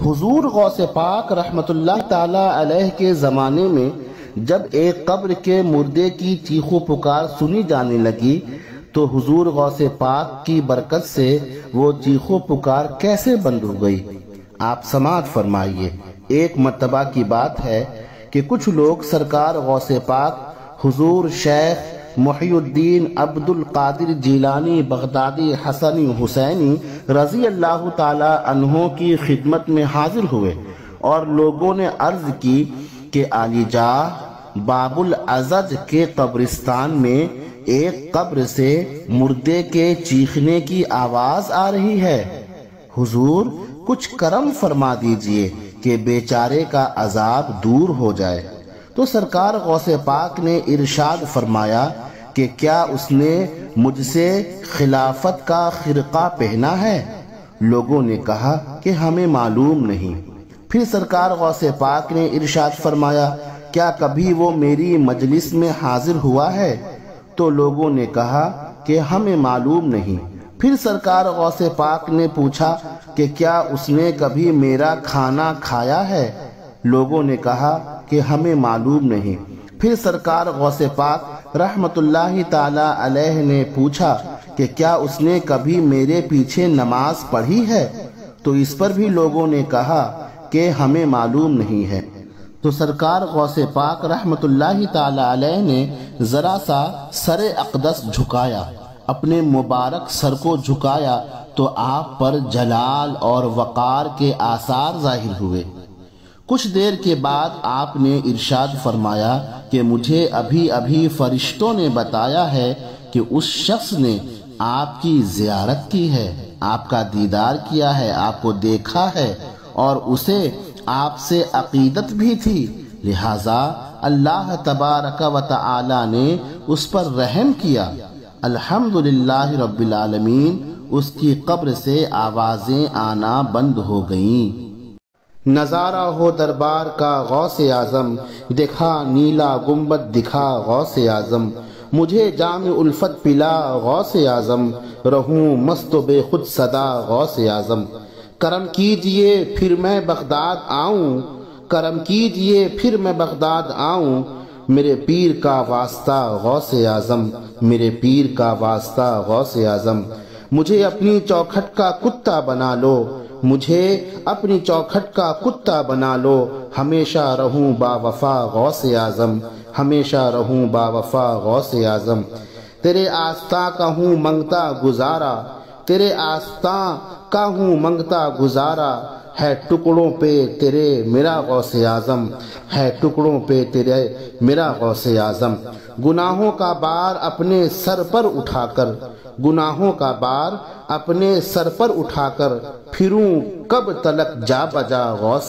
حضور غوث پاک رحمت اللہ تعالی علیہ کے زمانے میں جب ایک قبر کے مردے کی چیخ و پکار سنی جانے لگی تو حضور غوث پاک کی برکت سے وہ چیخ و پکار کیسے بند ہو گئی؟ آپ سماعت فرمائیے۔ ایک مرتبہ کی بات ہے کہ کچھ لوگ سرکار غوث پاک حضور شیخ محی الدین عبد القادر جیلانی بغدادی حسنی حسینی رضی اللہ تعالی عنہ کی خدمت میں حاضر ہوئے اور لوگوں نے عرض کی کہ عالی جاہ باب العزج کے قبرستان میں ایک قبر سے مردے کے چیخنے کی آواز آ رہی ہے، حضور کچھ کرم فرما دیجئے کہ بیچارے کا عذاب دور ہو جائے۔ تو سرکار غوث پاک نے ارشاد فرمایا کہ کیا اس نے مجھ سے خلافت کا خرقہ پہنا ہے؟ لوگوں نے کہا کہ ہمیں معلوم نہیں۔ پھر سرکار غوث پاک نے ارشاد فرمایا کیا کبھی وہ میری مجلس میں حاضر ہوا ہے؟ تو لوگوں نے کہا کہ ہمیں معلوم نہیں۔ پھر سرکار غوث پاک نے پوچھا کہ کیا اس نے کبھی میرا کھانا کھایا ہے؟ لوگوں نے کہا کہ ہمیں معلوم نہیں۔ پھر سرکار غوث پاک رحمت اللہ تعالی علیہ نے پوچھا کہ کیا اس نے کبھی میرے پیچھے نماز پڑھی ہے؟ تو اس پر بھی لوگوں نے کہا کہ ہمیں معلوم نہیں ہے۔ تو سرکار غوث پاک رحمت اللہ تعالی علیہ نے ذرا سا سر اقدس جھکایا، اپنے مبارک سر کو جھکایا تو آپ پر جلال اور وقار کے آثار ظاہر ہوئے۔ کچھ دیر کے بعد آپ نے ارشاد فرمایا کہ مجھے ابھی ابھی فرشتوں نے بتایا ہے کہ اس شخص نے آپ کی زیارت کی ہے، آپ کا دیدار کیا ہے، آپ کو دیکھا ہے اور اسے آپ سے عقیدت بھی تھی، لہذا اللہ تبارک و تعالی نے اس پر رحم کیا۔ الحمدللہ رب العالمین، اس کی قبر سے آوازیں آنا بند ہو گئیں۔ نظارہ ہو دربار کا غوث اعظم، دکھا نیلا گنبد دکھا غوث اعظم، مجھے جام الفت پلا غوث اعظم، رہوں مست و بے خود صدا غوث اعظم۔ کرم کیجئے پھر میں بغداد آؤں، کرم کیجئے پھر میں بغداد آؤں، میرے پیر کا واسطہ غوث اعظم، میرے پیر کا واسطہ غوث اعظم، مجھے اپنی چوکھٹ کا کتا بنا لو، مجھے اپنی چوکھٹ کا کتا بنا لو، ہمیشہ رہوں با وفا غوث اعظم، ہمیشہ رہوں با وفا غوث اعظم۔ تیرے آستاں کا ہوں منگتا گزارا، تیرے آستاں کا ہوں منگتا گزارا، ہے ٹکڑوں پہ تیرے میرا غوث اعظم، ہے ٹکڑوں پہ تیرے میرا غوث اعظم۔ گناہوں کا بار اپنے سر پر اٹھا کر، گناہوں کا بار اپنے سر پر اٹھا کر، پھروں کب تلک جا بجا غوث